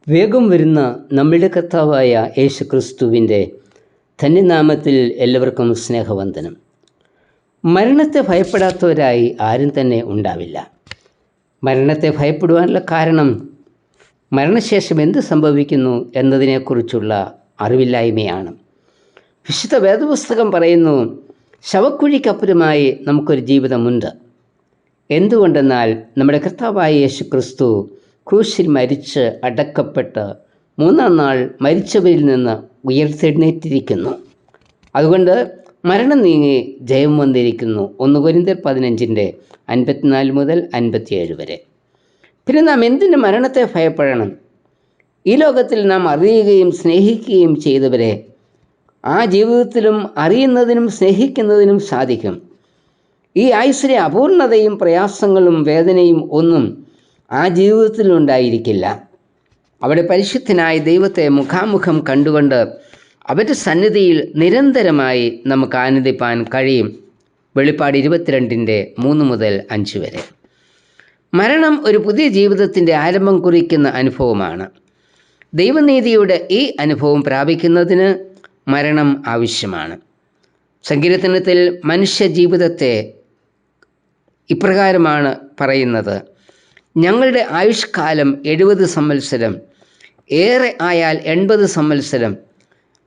വേഗം വരുന്ന നമ്മളുടെ കർത്താവായ യേശു ക്രിസ്തുവിൻ്റെ ധന്യനാമത്തിൽ എല്ലാവർക്കും സ്നേഹവന്ദനം. മരണത്തെ ഭയപ്പെടാത്തവരായി ആരും തന്നെ ഉണ്ടാവില്ല. മരണത്തെ ഭയപ്പെടുവാനുള്ള കാരണം മരണശേഷം എന്ത് സംഭവിക്കുന്നു എന്നതിനെക്കുറിച്ചുള്ള അറിവില്ലായ്മയാണ്. വിശുദ്ധ വേദപുസ്തകം പറയുന്നു, ശവക്കുഴിക്കപ്പുറമായി നമുക്കൊരു ജീവിതമുണ്ട്. എന്തുകൊണ്ടെന്നാൽ നമ്മുടെ കർത്താവായ യേശു ക്രിസ്തു ക്രൂശിൽ മരിച്ച് അടക്കപ്പെട്ട് മൂന്നാം നാൾ മരിച്ചവരിൽ നിന്ന് ഉയർത്തെഴുന്നേറ്റിരിക്കുന്നു. അതുകൊണ്ട് മരണം നീങ്ങി ജയം വന്നിരിക്കുന്നു. 1 കൊരിന്ത്യർ 15:54 മുതൽ 57 വരെ. പിന്നെ നാം എന്തിന് മരണത്തെ ഭയപ്പെടണം? ഈ ലോകത്തിൽ നാം അറിയുകയും സ്നേഹിക്കുകയും ചെയ്തവരെ ആ ജീവിതത്തിലും അറിയുന്നതിനും സ്നേഹിക്കുന്നതിനും സാധിക്കും. ഈ ആയുസ്സിലെ അപൂർണതയും പ്രയാസങ്ങളും വേദനയും ഒന്നും ആ ജീവിതത്തിലുണ്ടായിരിക്കില്ല. അവിടെ പരിശുദ്ധനായ ദൈവത്തെ മുഖാമുഖം കണ്ടുകൊണ്ട് അവൻ്റെ സന്നിധിയിൽ നിരന്തരമായി നമുക്ക് ആനന്ദിപ്പാൻ കഴിയും. വെളിപ്പാട് 22:3 മുതൽ 5 വരെ. മരണം ഒരു പുതിയ ജീവിതത്തിൻ്റെ ആരംഭം കുറിക്കുന്ന അനുഭവമാണ്. ദൈവനീതിയുടെ ഈ അനുഭവം പ്രാപിക്കുന്നതിന് മരണം ആവശ്യമാണ്. സങ്കീർത്തനത്തിൽ മനുഷ്യ ജീവിതത്തെ ഇപ്രകാരമാണ് പറയുന്നത്: ഞങ്ങളുടെ ആയുഷ്കാലം 70 സംവത്സരം, ഏറെ ആയാൽ 80 സംവത്സരം.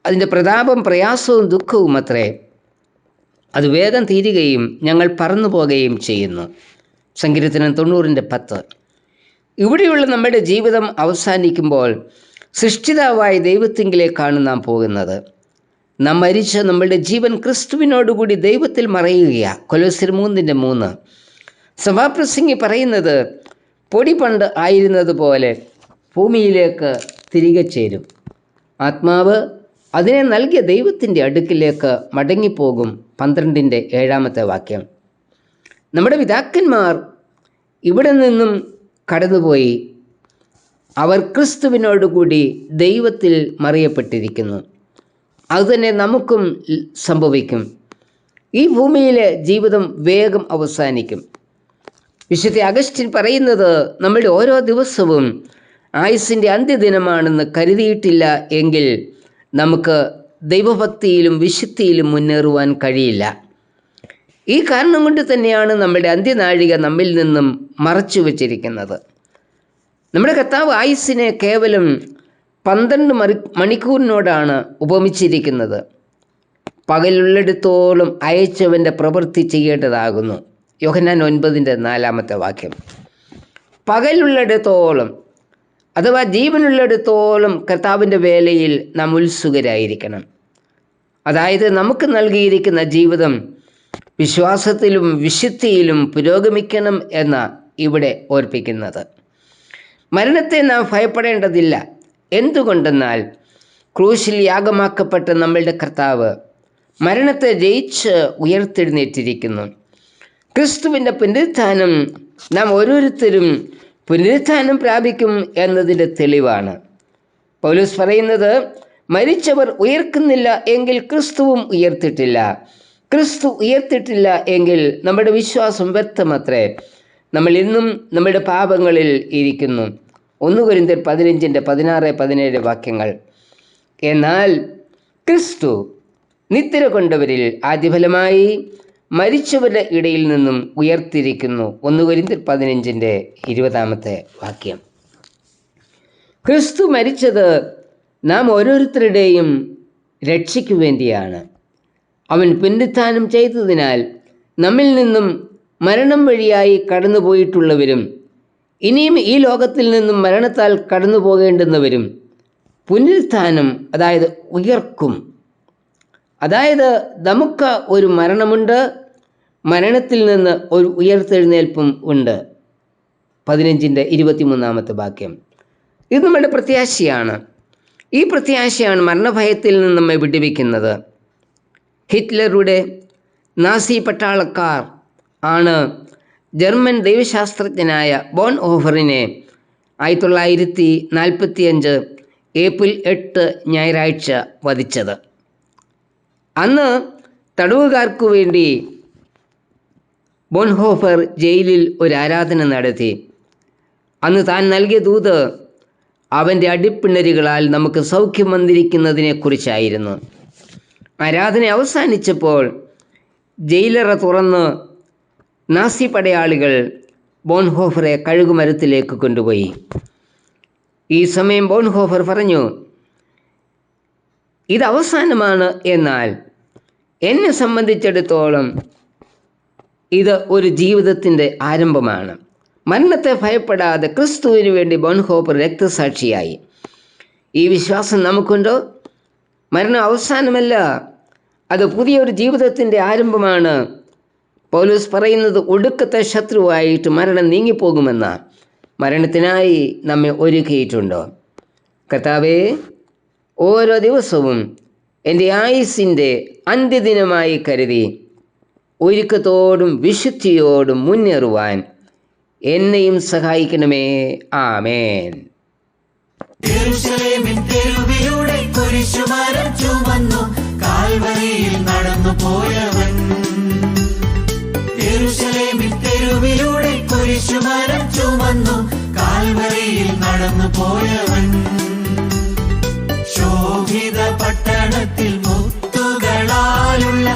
അതിൻ്റെ പ്രതാപം പ്രയാസവും ദുഃഖവും അത്രേ. അത് വേഗം തീരുകയും ഞങ്ങൾ പറന്നു പോകുകയും ചെയ്യുന്നു. സങ്കീർത്തനം 90:10. ഇവിടെയുള്ള നമ്മുടെ ജീവിതം അവസാനിക്കുമ്പോൾ സൃഷ്ടിതാവായ ദൈവത്തിങ്കിലേക്കാണ് നാം പോകുന്നത്. നാം മരിച്ച നമ്മളുടെ ജീവൻ ക്രിസ്തുവിനോടുകൂടി ദൈവത്തിൽ മറയുകയാണ്. കൊലോസ്യർ 3:3. സഭാപ്രസംഗി പറയുന്നത്, പൊടി പണ്ട് ആയിരുന്നത് പോലെ ഭൂമിയിലേക്ക് തിരികെ ചേരും. ആത്മാവ് അതിനെ നൽകിയ ദൈവത്തിൻ്റെ അടുക്കിലേക്ക് മടങ്ങിപ്പോകും. 12:7 നമ്മുടെ പിതാക്കന്മാർ ഇവിടെ നിന്നും കടന്നുപോയി. അവർ ക്രിസ്തുവിനോടുകൂടി ദൈവത്തിൽ മറിയപ്പെട്ടിരിക്കുന്നു. അതുതന്നെ നമുക്കും സംഭവിക്കും. ഈ ഭൂമിയിലെ ജീവിതം വേഗം അവസാനിക്കും. വിശുദ്ധ അഗസ്റ്റിൻ പറയുന്നത്, നമ്മുടെ ഓരോ ദിവസവും ആയുസ്സിൻ്റെ അന്ത്യദിനമാണെന്ന് കരുതിയിട്ടില്ല എങ്കിൽ നമുക്ക് ദൈവഭക്തിയിലും വിശുദ്ധിയിലും മുന്നേറുവാൻ കഴിയില്ല. ഈ കാരണം കൊണ്ട് തന്നെയാണ് നമ്മുടെ അന്ത്യനാഴിക നമ്മിൽ നിന്നും മറച്ചു വച്ചിരിക്കുന്നത്. നമ്മുടെ കർത്താവ് ആയുസ്സിനെ കേവലം 12 മണിക്കൂറിനോടാണ് ഉപമിച്ചിരിക്കുന്നത്. പകലുള്ളിടത്തോളം അയച്ചവൻ്റെ പ്രവൃത്തി ചെയ്യേണ്ടതാകുന്നു. യോഹന്നാൻ 9:4. പകലുള്ളിടത്തോളം അഥവാ ജീവനുള്ളിടത്തോളം കർത്താവിൻ്റെ വേലയിൽ നാം ഉത്സുകരായിരിക്കണം. അതായത് നമുക്ക് നൽകിയിരിക്കുന്ന ജീവിതം വിശ്വാസത്തിലും വിശുദ്ധിയിലും പുരോഗമിക്കണം എന്ന ഇവിടെ ഓർപ്പിക്കുന്നത്. മരണത്തെ നാം ഭയപ്പെടേണ്ടതില്ല. എന്തുകൊണ്ടെന്നാൽ ക്രൂശിൽ യാഗമാക്കപ്പെട്ട നമ്മളുടെ കർത്താവ് മരണത്തെ ജയിച്ച് ഉയർത്തെഴുന്നേറ്റിരിക്കുന്നു. ക്രിസ്തുവിൻ്റെ പുനരുത്ഥാനം നാം ഓരോരുത്തരും പുനരുത്ഥാനം പ്രാപിക്കും എന്നതിൻ്റെ തെളിവാണ്. പൗലോസ് പറയുന്നത്, മരിച്ചവർ ഉയർക്കുന്നില്ല എങ്കിൽ ക്രിസ്തുവും ഉയർത്തിട്ടില്ല. ക്രിസ്തു ഉയർത്തിട്ടില്ല എങ്കിൽ നമ്മുടെ വിശ്വാസം വ്യർത്ഥമത്രേ. നമ്മൾ ഇന്നും നമ്മുടെ പാപങ്ങളിൽ ഇരിക്കുന്നു. 1 കൊരിന്ത്യർ 15:16-17 എന്നാൽ ക്രിസ്തു നിദ്ര കൊണ്ടവരിൽ ആദ്യഫലമായി മരിച്ചവരുടെ ഇടയിൽ നിന്നും ഉയർത്തിരിക്കുന്നു. 1 കൊരിന്ത്യർ 15:20. ക്രിസ്തു മരിച്ചത് നാം ഓരോരുത്തരുടെയും രക്ഷയ്ക്കു വേണ്ടിയാണ്. അവൻ പുനരുത്ഥാനം ചെയ്തതിനാൽ നമ്മിൽ നിന്നും മരണം വഴിയായി കടന്നുപോയിട്ടുള്ളവരും ഇനിയും ഈ ലോകത്തിൽ നിന്നും മരണത്താൽ കടന്നു പോകേണ്ടുന്നവരും പുനരുത്ഥാനം, അതായത് ഉയർക്കും. അതായത് നമുക്ക് ഒരു മരണമുണ്ട്, മരണത്തിൽ നിന്ന് ഒരു ഉയർത്തെഴുന്നേൽപ്പും ഉണ്ട്. 15:23. ഇത് നമ്മുടെ പ്രത്യാശയാണ്. ഈ പ്രത്യാശയാണ് മരണഭയത്തിൽ നിന്ന് നമ്മെ വിടുവിക്കുന്നത്. ഹിറ്റ്ലറുടെ നാസി പട്ടാളക്കാർ ആണ് ജർമ്മൻ ദൈവശാസ്ത്രജ്ഞനായ ബോൺ ഹോഫറിനെ 1945 ഏപ്രിൽ 8 ഞായറാഴ്ച വധിച്ചത്. അന്ന് തടവുകാർക്കു വേണ്ടി ബോൺഹോഫർ ജയിലിൽ ഒരു ആരാധന നടത്തി. അന്ന് താൻ നൽകിയ ദൂത് അവൻ്റെ അടിപ്പിണരുകളാൽ നമുക്ക് സൗഖ്യം വന്നിരിക്കുന്നതിനെക്കുറിച്ചായിരുന്നു. ആരാധന അവസാനിച്ചപ്പോൾ ജയിലറ തുറന്ന് നാസി പടയാളികൾ ബോൺഹോഫറെ കഴുകുമരത്തിലേക്ക് കൊണ്ടുപോയി. ഈ സമയം ബോൺഹോഫർ പറഞ്ഞു, ഇത് അവസാനമാണ്, എന്നാൽ എന്നെ സംബന്ധിച്ചിടത്തോളം ഇത് ഒരു ജീവിതത്തിൻ്റെ ആരംഭമാണ്. മരണത്തെ ഭയപ്പെടാതെ ക്രിസ്തുവിന് വേണ്ടി ബോൺഹോഫർ രക്തസാക്ഷിയായി. ഈ വിശ്വാസം നമുക്കുണ്ടോ? മരണം അവസാനമല്ല, അത് പുതിയൊരു ജീവിതത്തിൻ്റെ ആരംഭമാണ്. പൗലോസ് പറയുന്നത് ഒടുക്കത്തെ ശത്രുവായിട്ട് മരണം നീങ്ങിപ്പോകുമെന്ന. മരണത്തിനായി നമ്മെ ഒരുക്കിയിട്ടുണ്ടോ? കർത്താവേ, ഓരോ ദിവസവും എൻ്റെ ആയുസ്സിൻ്റെ അന്ത്യദിനമായി കരുതി ഒരുക്കത്തോടും വിശുദ്ധിയോടും മുന്നേറുവാൻ എന്നെയും സഹായിക്കണമേ. ആമേൻ. യെരൂശലേമിൻ തെരുവിലൂടെ കുരിശുമരം ചുമന്നു കാൽവരിയിൽ നടന്നു പോയവൻ. യെരൂശലേമിൻ തെരുവിലൂടെ കുരിശുമരം ചുമന്നു കാൽവരിയിൽ നടന്നു പോയവൻ. ശോഭിത പട്ടണത്തിൽ മുത്തുകളാലുള്ള